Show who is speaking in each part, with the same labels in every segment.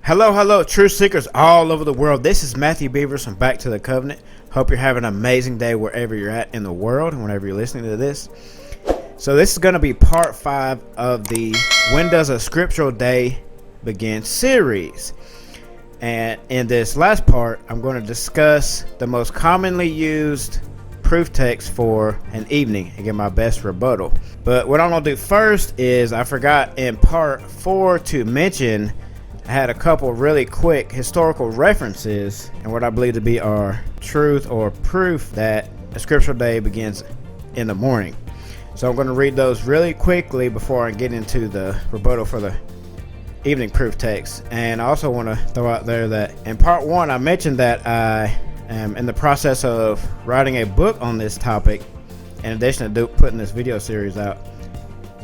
Speaker 1: Hello, truth seekers all over the world. This is Matthew Beavers from Back to the Covenant. Hope you're having an amazing day wherever you're at in the world and whenever you're listening to this. So this is going to be part 5 of the When Does a Scriptural Day Begin series. And in this last part, I'm going to discuss the most commonly used proof text for an evening and give my best rebuttal. But what I'm going to do first is I forgot in part 4 to mention I had a couple really quick historical references and what I believe to be our truth or proof that a scriptural day begins in the morning. So I'm going to read those really quickly before I get into the rebuttal for the evening proof text. And I also want to throw out there that in part 1 I mentioned that I am in the process of writing a book on this topic in addition to putting this video series out.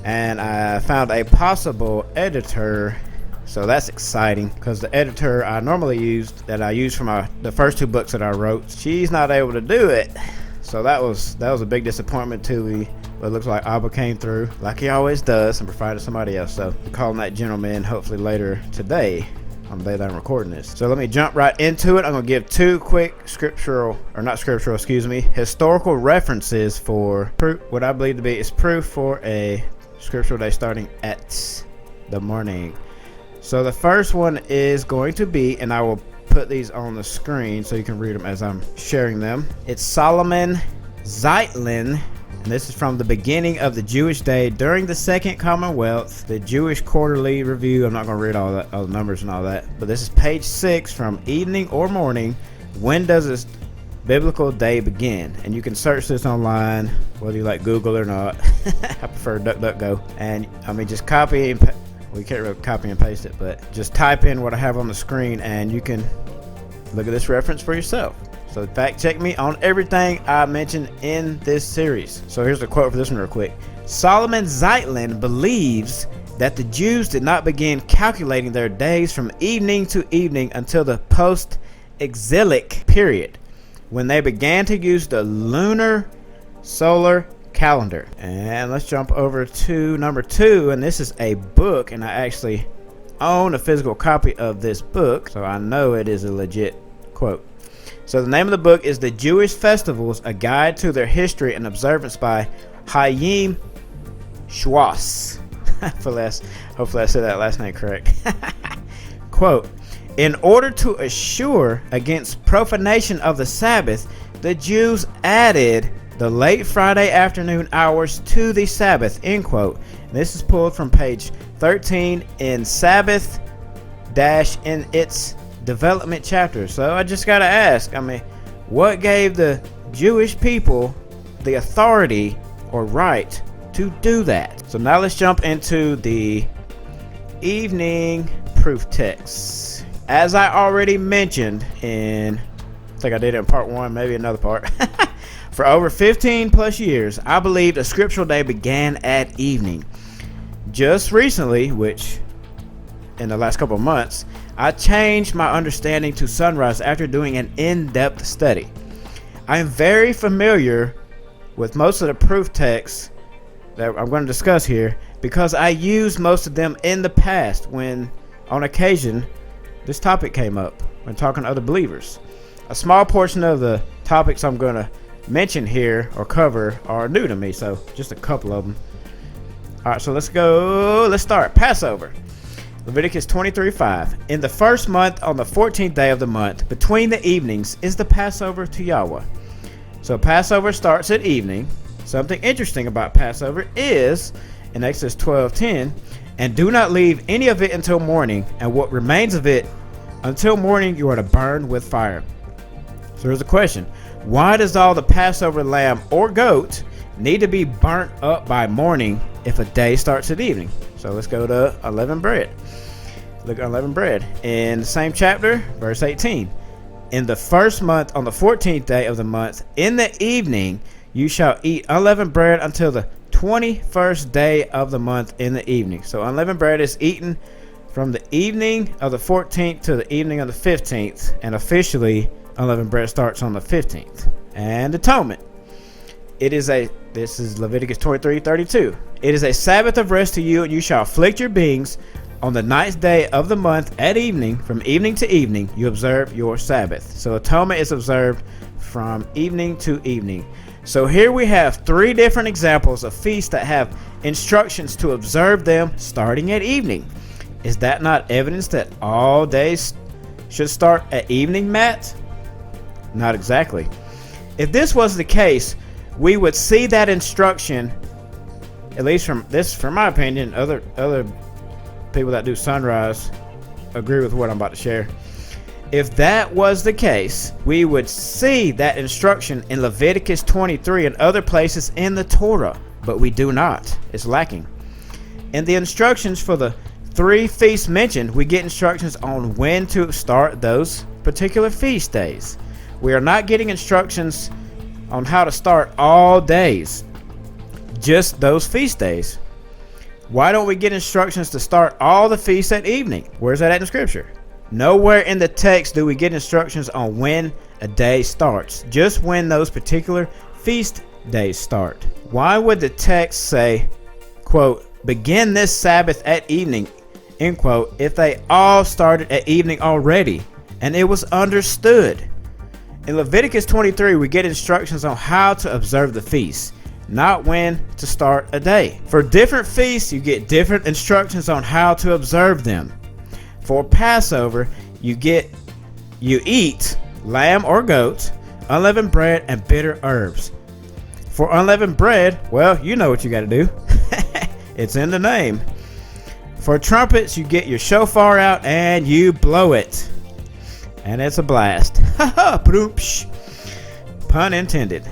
Speaker 1: And I found a possible editor. So that's exciting because the editor I normally used, that I used for the first 2 books that I wrote, she's not able to do it. So that was a big disappointment to me. But it looks like Abba came through like he always does and provided somebody else. So I'm calling that gentleman hopefully later today on the day that I'm recording this. So let me jump right into it. I'm going to give 2 quick historical references for proof, what I believe to be is proof for a scriptural day starting at the morning. So the first one is going to be, and I will put these on the screen so you can read them as I'm sharing them. It's Solomon Zeitlin, and this is from the beginning of the Jewish day during the Second Commonwealth, the Jewish Quarterly Review. I'm not going to read all the numbers and all that, but this is page 6 from evening or morning. When does this biblical day begin? And you can search this online, whether you like Google or not. I prefer DuckDuckGo. And I mean, just copy and we can't really copy and paste it, but just type in what I have on the screen and you can look at this reference for yourself. So fact check me on everything I mentioned in this series. So here's the quote for this one real quick. Solomon Zeitlin believes that the Jews did not begin calculating their days from evening to evening until the post-exilic period, when they began to use the lunar solar calendar. And let's jump over to number 2, and this is a book, and I actually own a physical copy of this book, so I know it is a legit quote. So the name of the book is The Jewish Festivals, A Guide to Their History and Observance by Chaim Schwartz. Hopefully I said that last name correct. Quote, in order to assure against profanation of the Sabbath, the Jews added the late Friday afternoon hours to the Sabbath, end quote. This is pulled from page 13 in Sabbath in its development chapter. So I just gotta ask, what gave the Jewish people the authority or right to do that? So now let's jump into the evening proof text. As I already mentioned I think I did it in part 1, maybe another part. For over 15 plus years, I believed a scriptural day began at evening. Just recently, which in the last couple of months, I changed my understanding to sunrise after doing an in-depth study. I am very familiar with most of the proof texts that I'm going to discuss here because I used most of them in the past when, on occasion, this topic came up when talking to other believers. A small portion of the topics I'm going to mention here or cover are new to me, so just a couple of them. Alright, so let's start. Passover. Leviticus 23:5. In the first month, on the 14th day of the month, between the evenings, is the Passover to Yahweh. So Passover starts at evening. Something interesting about Passover is, in Exodus 12:10, and do not leave any of it until morning, and what remains of it until morning you are to burn with fire. So here's a question. Why does all the Passover lamb or goat need to be burnt up by morning if a day starts at evening? So let's go to unleavened bread. Look at unleavened bread. In the same chapter, verse 18. In the first month, on the 14th day of the month, in the evening, you shall eat unleavened bread until the 21st day of the month in the evening. So unleavened bread is eaten from the evening of the 14th to the evening of the 15th, and officially unleavened bread starts on the 15th. And atonement. This is Leviticus 23:32. It is a Sabbath of rest to you, and you shall afflict your beings On the 9th day of the month at evening, from evening to evening, you observe your Sabbath. So atonement is observed from evening to evening. So here we have 3 different examples of feasts that have instructions to observe them starting at evening. Is that not evidence that all days should start at evening, Matt? Not exactly. If this was the case, we would see that instruction, at least from my opinion, other people that do sunrise agree with what I'm about to share. If that was the case, we would see that instruction in Leviticus 23 and other places in the Torah, but we do not. It's lacking. In the instructions for the 3 feasts mentioned, we get instructions on when to start those particular feast days. We are not getting instructions on how to start all days, just those feast days. Why don't we get instructions to start all the feasts at evening? Where's that at in Scripture? Nowhere in the text do we get instructions on when a day starts, just when those particular feast days start. Why would the text say, quote, begin this Sabbath at evening, end quote, if they all started at evening already and it was understood? In Leviticus 23, we get instructions on how to observe the feast, not when to start a day. For different feasts, you get different instructions on how to observe them. For Passover, you eat lamb or goat, unleavened bread, and bitter herbs. For unleavened bread, well, you know what you got to do. It's in the name. For trumpets, you get your shofar out and you blow it. And it's a blast. Ha ha, pun intended.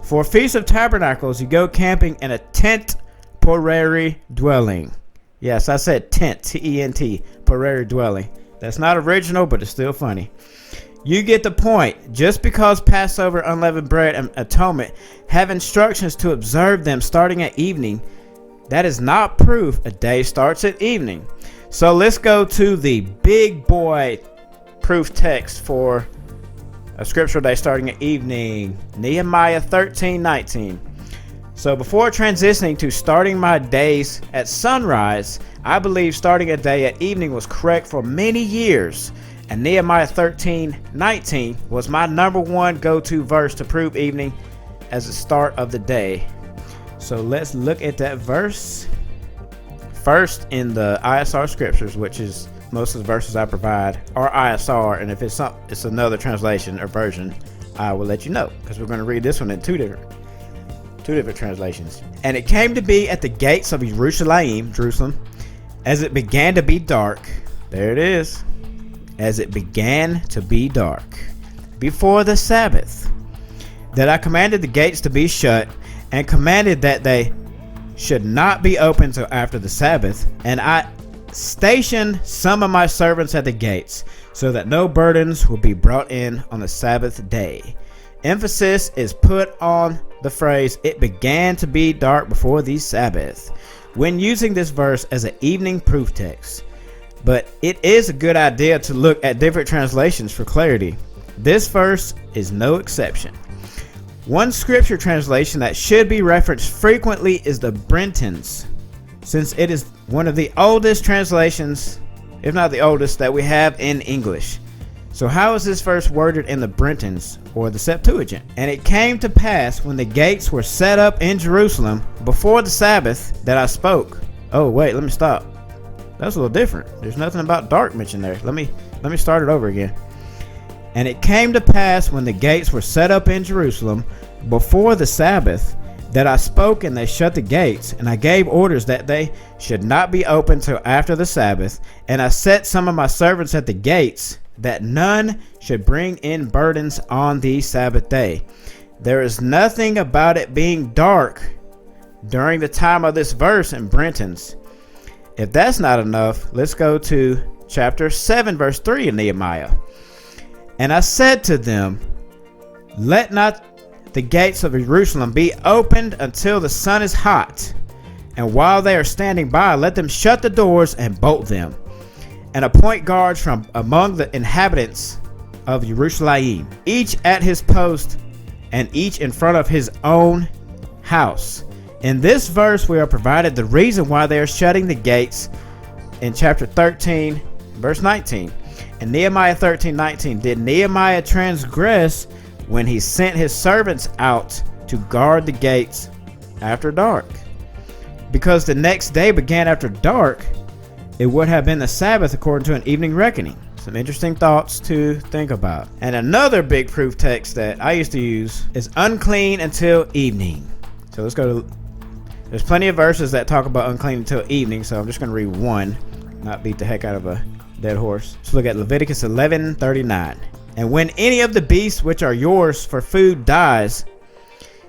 Speaker 1: For Feast of Tabernacles, you go camping in a temporary dwelling. Yes, I said tent, T-E-N-T, temporary dwelling. That's not original, but it's still funny. You get the point. Just because Passover, unleavened bread, and atonement have instructions to observe them starting at evening, that is not proof a day starts at evening. So let's go to the big boy proof text for a scriptural day starting at evening. Nehemiah 13:19. So before transitioning to starting my days at sunrise, I believe starting a day at evening was correct for many years. And Nehemiah 13:19 was my number 1 go-to verse to prove evening as the start of the day. So let's look at that verse. First, in the ISR scriptures, which is most of the verses I provide, are ISR, and if it's another translation or version, I will let you know, because we're going to read this one in two different translations. And it came to be at the gates of Jerusalem, as it began to be dark. There it is. As it began to be dark, before the Sabbath, that I commanded the gates to be shut, and commanded that they should not be opened till after the Sabbath. And I stationed some of my servants at the gates, so that no burdens will be brought in on the Sabbath day. Emphasis is put on the phrase, it began to be dark before the Sabbath, when using this verse as an evening proof text. But it is a good idea to look at different translations for clarity. This verse is no exception. One scripture translation that should be referenced frequently is the Brenton's, since it is one of the oldest translations, if not the oldest, that we have in English. So how is this verse worded in the Brenton's or the Septuagint? And it came to pass when the gates were set up in Jerusalem before the Sabbath that I spoke. Oh wait, let me stop. That's a little different. There's nothing about dark mentioned there. Let me start it over again. And it came to pass when the gates were set up in Jerusalem before the Sabbath that I spoke, and they shut the gates, and I gave orders that they should not be opened till after the Sabbath. And I set some of my servants at the gates, that none should bring in burdens on the Sabbath day. There is nothing about it being dark during the time of this verse in Brenton's. If that's not enough, let's go to chapter 7, verse 3 in Nehemiah. And I said to them, let not the gates of Jerusalem be opened until the sun is hot. And while they are standing by, let them shut the doors and bolt them. And appoint guards from among the inhabitants of Jerusalem, each at his post, and each in front of his own house. In this verse, we are provided the reason why they are shutting the gates in chapter 13, verse 19. In Nehemiah 13:19, did Nehemiah transgress when he sent his servants out to guard the gates after dark? Because the next day began after dark, it would have been the Sabbath according to an evening reckoning. Some interesting thoughts to think about. And another big proof text that I used to use is unclean until evening. So let's go to, there's plenty of verses that talk about unclean until evening, so I'm just going to read one, not beat the heck out of a dead horse. Let's look at Leviticus 11:39. And when any of the beasts which are yours for food dies,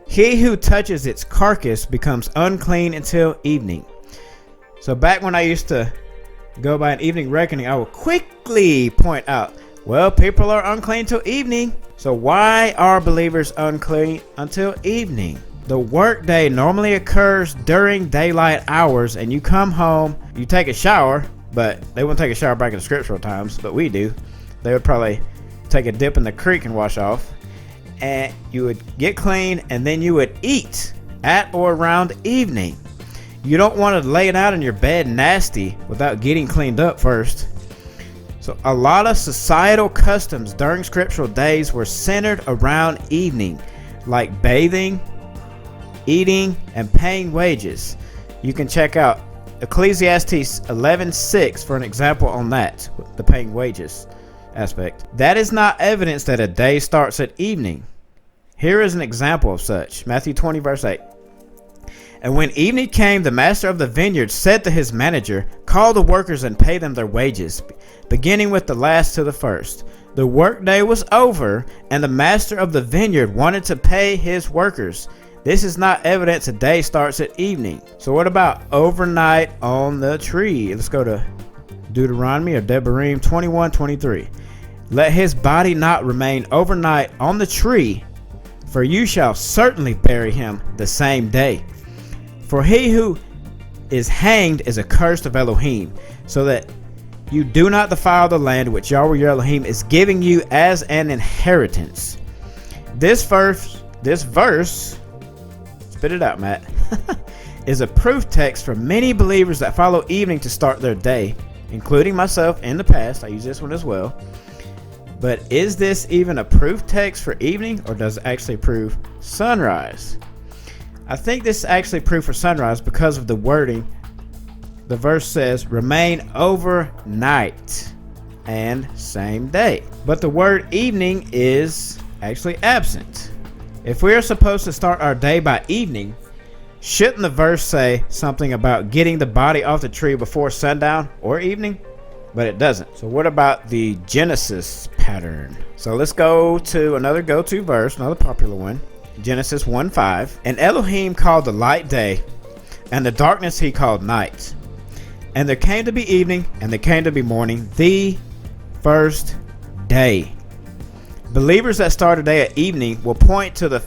Speaker 1: he who touches its carcass becomes unclean until evening. So back when I used to go by an evening reckoning, I would quickly point out, well, people are unclean till evening. So why are believers unclean until evening? The work day normally occurs during daylight hours, and you come home, you take a shower, but they wouldn't take a shower back in the scriptural times, but we do. They would probably take a dip in the creek and wash off, and you would get clean, and then you would eat at or around evening. You don't want to lay it out in your bed nasty without getting cleaned up first. So a lot of societal customs during scriptural days were centered around evening, like bathing, eating, and paying wages. You can check out Ecclesiastes 11:6 for an example on that, the paying wages aspect. That is not evidence that a day starts at evening. Here is an example of such. Matthew 20 verse 8. And when evening came, the master of the vineyard said to his manager, call the workers and pay them their wages, beginning with the last to the first. The workday was over, and the master of the vineyard wanted to pay his workers. This is not evidence a day starts at evening. So what about overnight on the tree? Let's go to Deuteronomy or Devarim 21:23. Let his body not remain overnight on the tree, for you shall certainly bury him the same day. For he who is hanged is accursed of Elohim, so that you do not defile the land which Yahweh your Elohim is giving you as an inheritance. This verse, spit it out, Matt, is a proof text for many believers that follow evening to start their day, including myself in the past. I use this one as well. But is this even a proof text for evening, or does it actually prove sunrise? I think this is actually proof for sunrise because of the wording. The verse says, remain overnight and same day. But the word evening is actually absent. If we are supposed to start our day by evening, shouldn't the verse say something about getting the body off the tree before sundown or evening? But it doesn't. So what about the Genesis pattern? So let's go to another go-to verse, another popular one. Genesis 1:5. And Elohim called the light day, and the darkness he called night. And there came to be evening, and there came to be morning, the first day. Believers that start a day at evening will point to the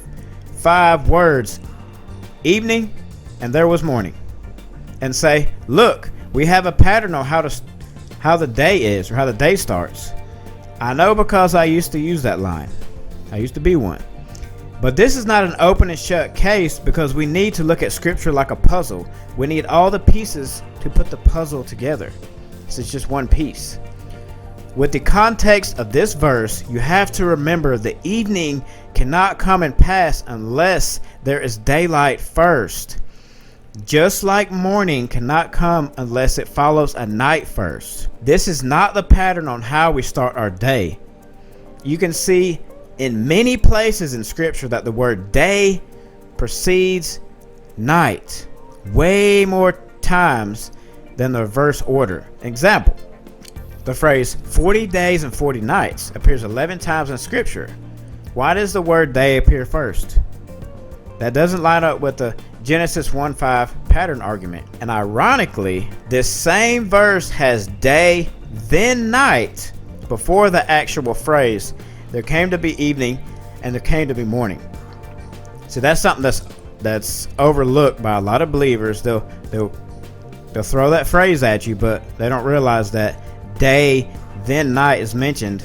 Speaker 1: 5 words, evening, and there was morning, and say, look, we have a pattern on how the day is, or how the day starts. I know because I used to use that line. I used to be one. But this is not an open and shut case, because we need to look at scripture like a puzzle. We need all the pieces to put the puzzle together. This is just one piece. With the context of this verse, you have to remember the evening cannot come and pass unless there is daylight first. Just like morning cannot come unless it follows a night first. This is not the pattern on how we start our day. You can see in many places in scripture that the word day precedes night way more times than the verse order. Example, the phrase 40 days and 40 nights appears 11 times in scripture. Why does the word day appear first? That doesn't line up with the Genesis 1:5 pattern argument. And ironically, this same verse has day then night before the actual phrase, there came to be evening and there came to be morning. So that's something that's overlooked by a lot of believers. They'll throw that phrase at you, but they don't realize that day then night is mentioned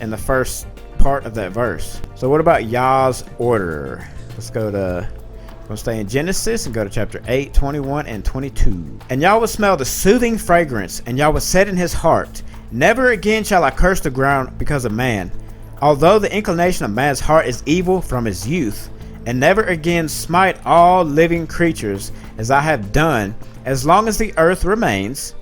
Speaker 1: in the first part of that verse. So what about Yah's order? Let's go to We'll stay in Genesis and go to chapter 8, 21 and 22. And Yah will smell the soothing fragrance, and Yah will said in his heart, never again shall I curse the ground because of man, although the inclination of man's heart is evil from his youth, and never again smite all living creatures as I have done, as long as the earth remains.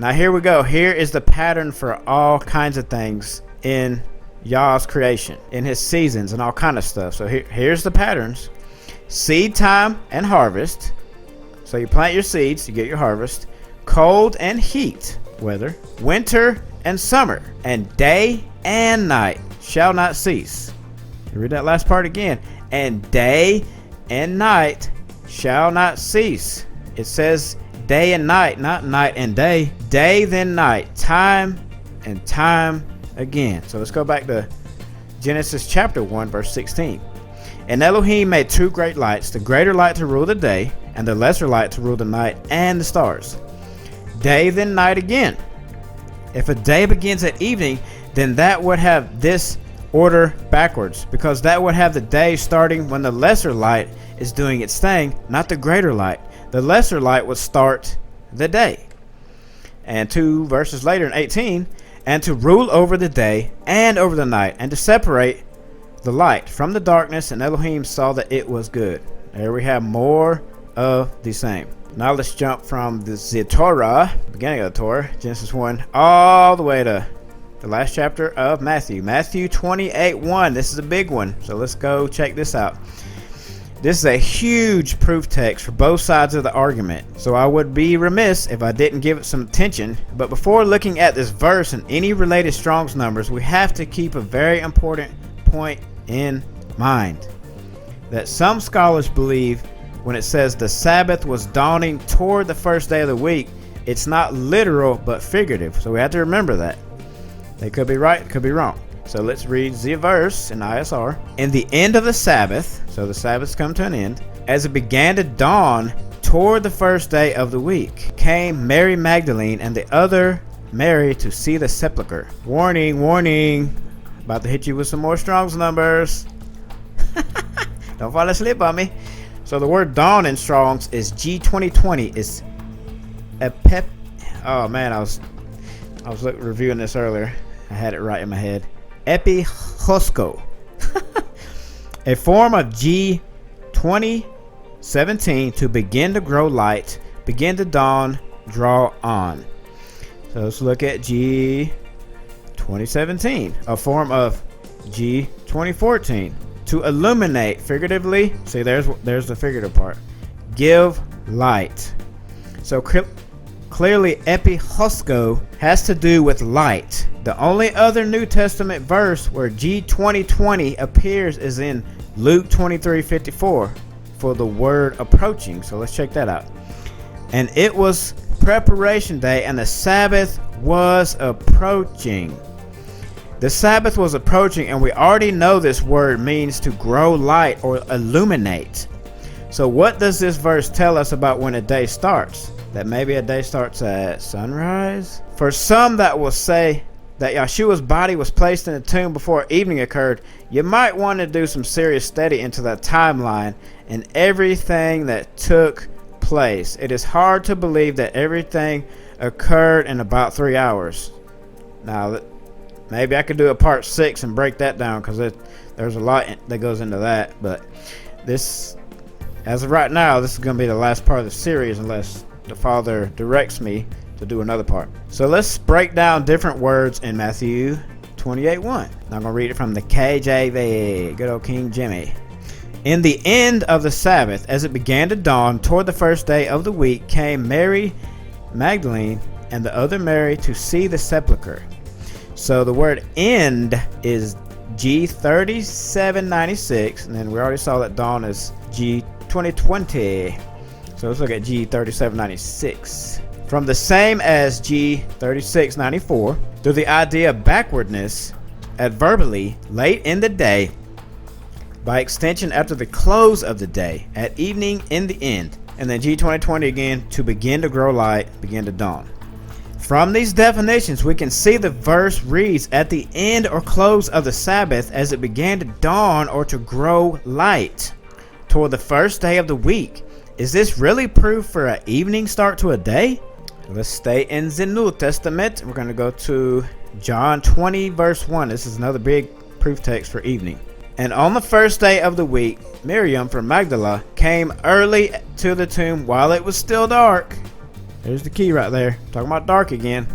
Speaker 1: Now here we go. Here is the pattern for all kinds of things in Yah's creation, in his seasons and all kind of stuff. So here's the patterns. Seed time and harvest. So you plant your seeds, you get your harvest. Cold and heat, weather. Winter and summer, and day and night shall not cease. Read that last part again. And day and night shall not cease. It says day and night, not night and day. Day then night, time and time again. So let's go back to Genesis chapter 1 verse 16. And Elohim made two great lights, the greater light to rule the day, and the lesser light to rule the night and the stars. Day then night again. If a day begins at evening, then that would have this order backwards, because that would have the day starting when the lesser light is doing its thing, not the greater light. The lesser light would start the day. And 2 verses later in 18, and to rule over the day and over the night, and to separate the light from the darkness, and Elohim saw that it was good. There we have more of the same. Now let's jump from the Torah, beginning of the Torah, Genesis 1, all the way to the last chapter of Matthew. Matthew 28:1. This is a big one. So let's go check this out. This is a huge proof text for both sides of the argument. So I would be remiss if I didn't give it some attention. But before looking at this verse and any related Strong's numbers, we have to keep a very important point in mind. That some scholars believe when it says the Sabbath was dawning toward the first day of the week, it's not literal but figurative. So we have to remember that. They could be right, could be wrong. So let's read the verse in ISR. In the end of the Sabbath, so the Sabbath's come to an end, as it began to dawn toward the first day of the week, came Mary Magdalene and the other Mary to see the sepulchre. Warning, warning. About to hit you with some more Strong's numbers. Don't fall asleep on me. So the word dawn in Strong's is G2020. It's epep. Oh man, I was reviewing this earlier. I had it right in my head. Epihosko. A form of G2017, to begin to grow light, begin to dawn, draw on. So let's look at G2017, a form of G2014, to illuminate, figuratively. See, there's the figurative part. Give light. So clearly, Epihosko has to do with light. The only other New Testament verse where G2020 appears is in Luke 23:54 for the word approaching. So let's check that out. And it was preparation day, and the Sabbath was approaching. The Sabbath was approaching, and we already know this word means to grow light or illuminate. So what does this verse tell us about when a day starts? That maybe a day starts at sunrise? For some that will say that Yeshua's body was placed in the tomb before evening occurred, you might want to do some serious study into that timeline and everything that took place. It is hard to believe that everything occurred in about 3 hours. Now, maybe I could do a part 6 and break that down, because there's a lot that goes into that. But this, as of right now, this is going to be the last part of the series, unless the Father directs me to do another part. So let's break down different words in Matthew 28:1. I'm going to read it from the KJV, good old King Jimmy. In the end of the Sabbath, as it began to dawn toward the first day of the week, came Mary Magdalene and the other Mary to see the sepulchre. So the word end is G3796, and then we already saw that dawn is G2020. So let's look at G3796. From the same as G3694, through the idea of backwardness, adverbially, late in the day, by extension after the close of the day, at evening in the end, and then G2020 again, to begin to grow light, begin to dawn. From these definitions, we can see the verse reads at the end or close of the Sabbath, as it began to dawn or to grow light. toward the first day of the week. Is this really proof for an evening start to a day? Let's stay in the New Testament. We're going to go to John 20 verse 1. This is another big proof text for evening. And on the first day of the week, Miriam from Magdala came early to the tomb while it was still dark. There's the key right there. Talking about dark again,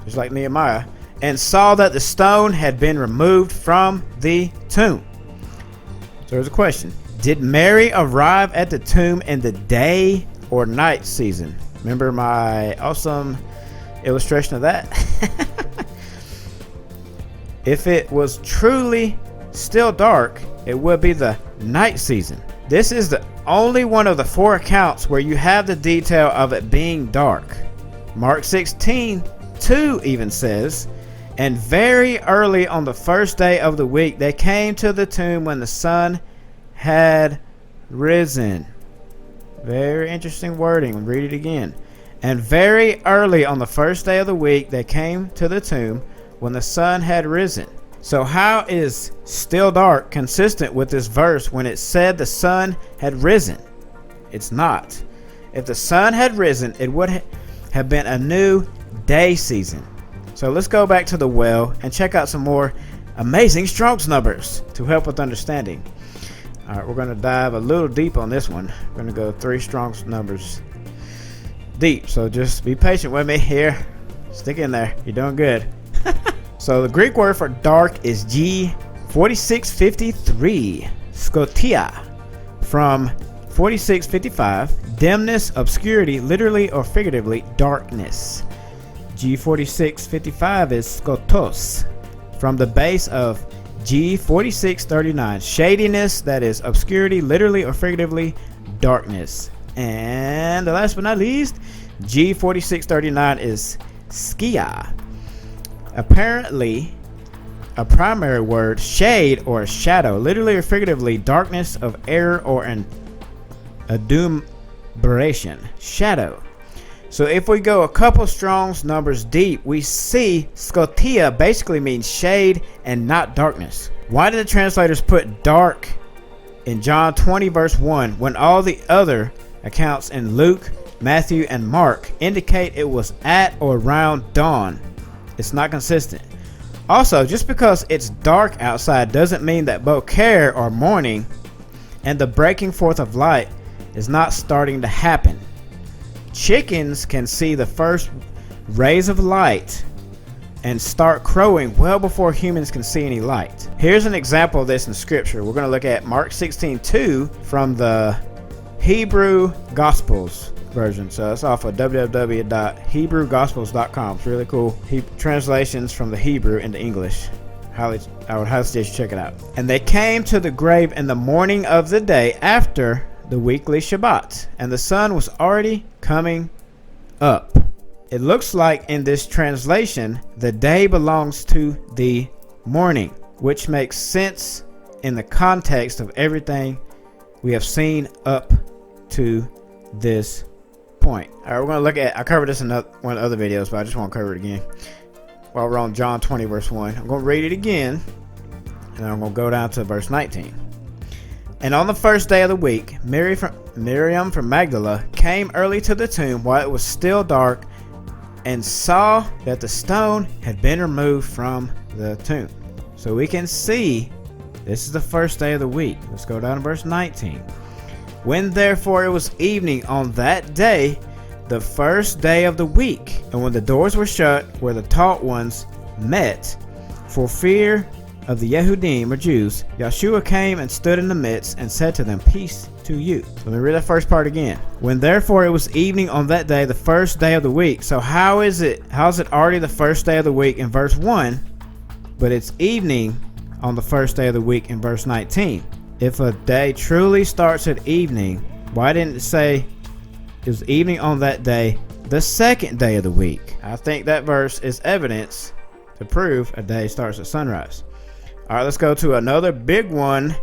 Speaker 1: just like Nehemiah. And saw that the stone had been removed from the tomb. So there's a question. Did Mary arrive at the tomb in the day or night season? Remember my awesome illustration of that? If it was truly still dark, it would be the night season. This is the only one of the 4 accounts where you have the detail of it being dark. Mark 16:2 even says, and very early on the first day of the week, they came to the tomb when the sun had risen. Very interesting wording. I'll read it again. And very early on the first day of the week, they came to the tomb when the sun had risen. So how is still dark consistent with this verse when it said the sun had risen? It's not. If the sun had risen, it would have been a new day season. So let's go back to the well and check out some more amazing Strong's numbers to help with understanding. All right, we're going to dive a little deep on this one. We're going to go 3 Strong's numbers deep. So just be patient with me here. Stick in there. You're doing good. So the Greek word for dark is G4653, scotia, from 4655, dimness, obscurity, literally or figuratively, darkness. G4655 is skotos, from the base of G4639, shadiness, that is obscurity, literally or figuratively, darkness. And the last but not least, G4639 is skia. Apparently, a primary word, shade or shadow, literally or figuratively, darkness of error or an adumbration, shadow. So if we go a couple Strong's numbers deep, we see scotia basically means shade and not darkness. Why did the translators put dark in John 20 verse 1 when all the other accounts in Luke, Matthew, and Mark indicate it was at or around dawn? It's not consistent. Also, just because it's dark outside doesn't mean that bokeh or morning and the breaking forth of light is not starting to happen. Chickens can see the first rays of light and start crowing well before humans can see any light. Here's an example of this in scripture. We're going to look at Mark 16:2 from the Hebrew Gospels version. So it's off of www.hebrewgospels.com. It's really cool. Translations from the Hebrew into English. I would highly suggest you check it out. And they came to the grave in the morning of the day after the weekly Shabbat, and the sun was already coming up. It looks like in this translation, the day belongs to the morning, which makes sense in the context of everything we have seen up to this point. All right, we're going to look at, I covered this in one of the other videos, but I just want to cover it again. While we're on John 20 verse 1, I'm going to read it again, and then I'm going to go down to verse 19. And on the first day of the week, Miriam from Magdala came early to the tomb while it was still dark and saw that the stone had been removed from the tomb. So we can see this is the first day of the week. Let's go down to verse 19. When therefore it was evening on that day, the first day of the week, and when the doors were shut where the taught ones met, for fear of the Yehudim or Jews, Yeshua came and stood in the midst and said to them, peace to you. Let me read that first part again. When therefore it was evening on that day, the first day of the week. So how is it already the first day of the week in verse 1, but it's evening on the first day of the week in verse 19? If a day truly starts at evening, why didn't it say it was evening on that day, the second day of the week? I think that verse is evidence to prove a day starts at sunrise. All right, let's go to another big one,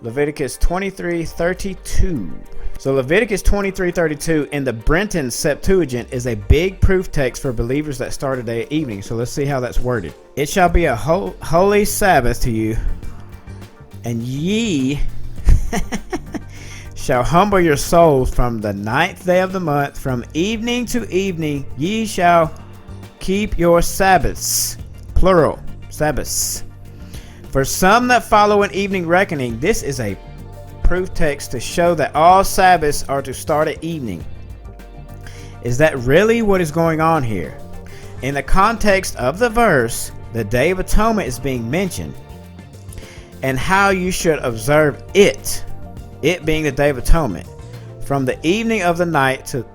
Speaker 1: Leviticus 23:32. So Leviticus 23:32 in the Brenton Septuagint is a big proof text for believers that start a day at evening. So let's see how that's worded. It shall be a holy Sabbath to you, and ye shall humble your souls from the 9th day of the month. From evening to evening ye shall keep your Sabbaths. Plural, Sabbaths. For some that follow an evening reckoning, this is a proof text to show that all Sabbaths are to start at evening. Is that really what is going on here? In the context of the verse, the Day of Atonement is being mentioned, and how you should observe it being the Day of Atonement, from the evening of the night to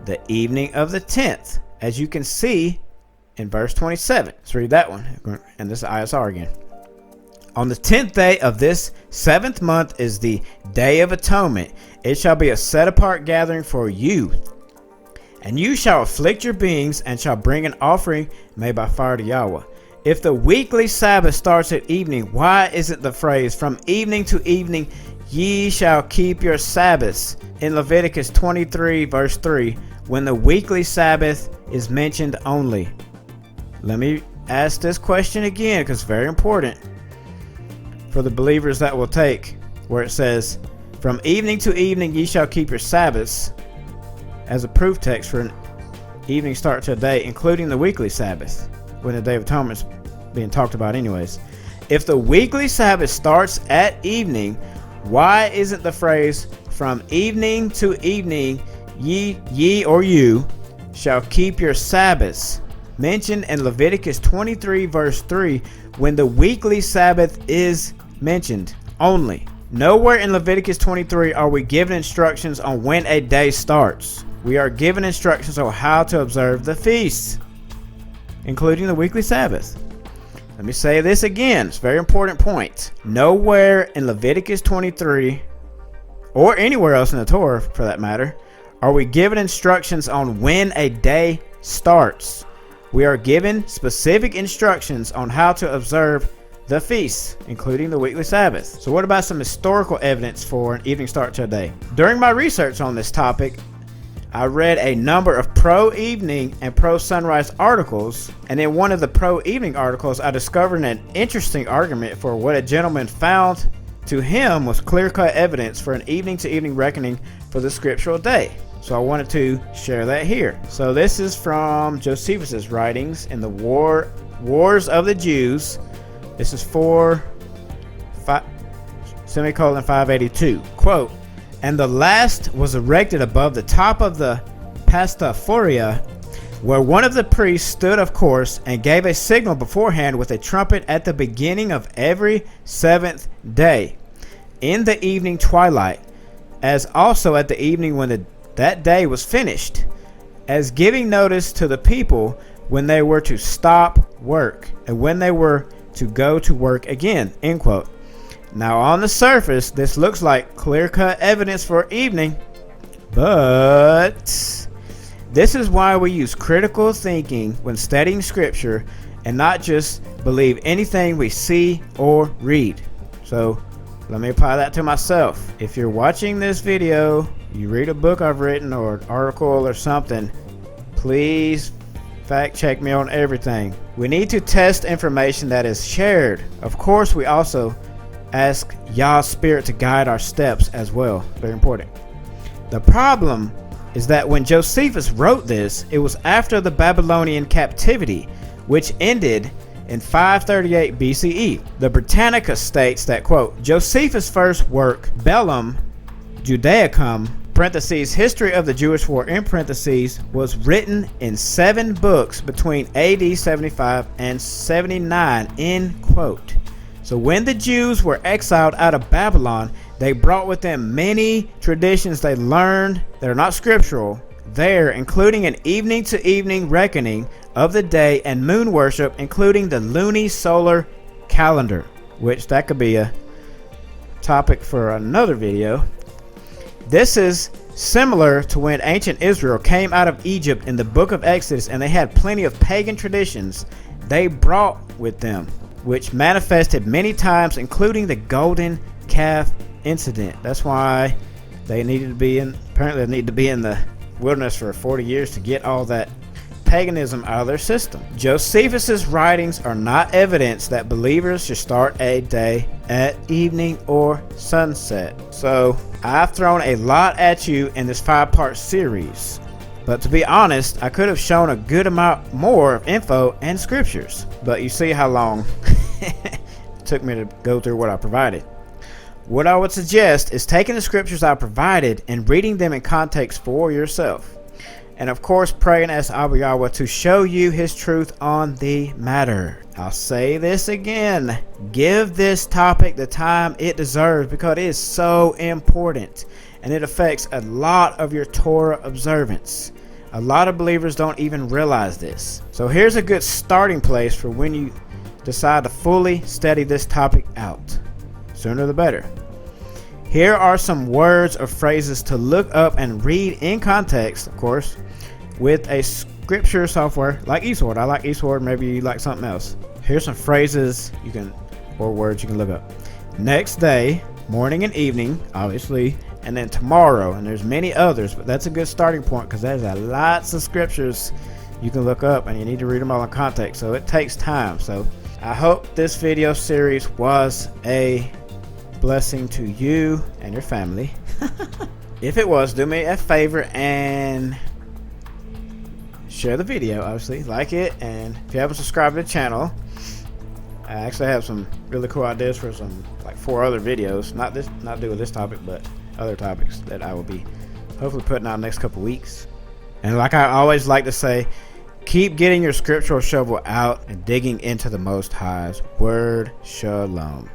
Speaker 1: the evening of the 10th, as you can see in verse 27. Let's read that one, and this is ISR again. On the 10th day of this 7th month is the Day of Atonement. It shall be a set apart gathering for you. And you shall afflict your beings, and shall bring an offering made by fire to Yahweh. If the weekly Sabbath starts at evening, why isn't the phrase from evening to evening ye shall keep your Sabbaths in Leviticus 23 verse 3 when the weekly Sabbath is mentioned only? Let me ask this question again, because it's very important for the believers that will take, where it says from evening to evening ye shall keep your Sabbaths, as a proof text for an evening start to a day, including the weekly Sabbath, when the Day of Atonement is being talked about anyways. If the weekly Sabbath starts at evening, why isn't the phrase from evening to evening ye or you shall keep your Sabbaths mentioned in Leviticus 23 verse 3 when the weekly Sabbath is mentioned only? Nowhere in Leviticus 23 are we given instructions on when a day starts. We are given instructions on how to observe the feasts, including the weekly Sabbath. Let me say this again. It's a very important point. Nowhere in Leviticus 23, or anywhere else in the Torah for that matter, are we given instructions on when a day starts. We are given specific instructions on how to observe the feasts, including the weekly Sabbath. So what about some historical evidence for an evening start to a day? During my research on this topic, I read a number of pro-evening and pro-sunrise articles, and in one of the pro-evening articles, I discovered an interesting argument for what a gentleman found to him was clear-cut evidence for an evening-to-evening reckoning for the scriptural day. So I wanted to share that here. So this is from Josephus' writings in the Wars of the Jews. This is 582. Quote, and the last was erected above the top of the Pastaphoria, where one of the priests stood of course and gave a signal beforehand with a trumpet at the beginning of every 7th day in the evening twilight, as also at the evening when that day was finished, as giving notice to the people when they were to stop work and when they were to go to work again. End quote. Now on the surface, this looks like clear-cut evidence for evening, but this is why we use critical thinking when studying scripture and not just believe anything we see or read. So let me apply that to myself. If you're watching this video, you read a book I've written or an article or something, please fact check me on everything. We need to test information that is shared. Of course, we also ask Yah's Spirit to guide our steps as well. Very important. The problem is that when Josephus wrote this, it was after the Babylonian captivity, which ended in 538 BCE. The Britannica states that, quote, Josephus' first work, Bellum Judaicum, parentheses, History of the Jewish War, in parentheses, was written in 7 books between AD 75 and 79, end quote. So when the Jews were exiled out of Babylon, they brought with them many traditions they learned that are not scriptural there, including an evening-to-evening reckoning of the day and moon worship, including the lunisolar calendar, which that could be a topic for another video. This is similar to when ancient Israel came out of Egypt in the book of Exodus, and they had plenty of pagan traditions they brought with them, which manifested many times, including the golden calf incident. That's why they needed to be in, apparently they need to be in the wilderness for 40 years to get all that paganism out of their system. Josephus's writings are not evidence that believers should start a day at evening or sunset. So I've thrown a lot at you in this 5-part series, but to be honest, I could have shown a good amount more info and scriptures, but you see how long it took me to go through what I provided. What I would suggest is taking the scriptures I provided and reading them in context for yourself. And of course, praying as Abba Yahweh to show you his truth on the matter. I'll say this again. Give this topic the time it deserves because it is so important. And it affects a lot of your Torah observance. A lot of believers don't even realize this. So here's a good starting place for when you decide to fully study this topic out. Sooner the better. Here are some words or phrases to look up and read in context, of course, with a scripture software like eSword. I like eSword, maybe you like something else. Here's some phrases or words you can look up. Next day, morning and evening, obviously, and then tomorrow, and there's many others, but that's a good starting point because there's lots of scriptures you can look up and you need to read them all in context, so it takes time. So I hope this video series was a blessing to you and your family. If it was, do me a favor and share the video, obviously, like it, and if you haven't subscribed to the channel, I actually have some really cool ideas for some 4 other videos, not do with this topic, but other topics that I will be hopefully putting out next couple weeks. And like I always like to say, keep getting your scriptural shovel out and digging into the Most High's word. Shalom.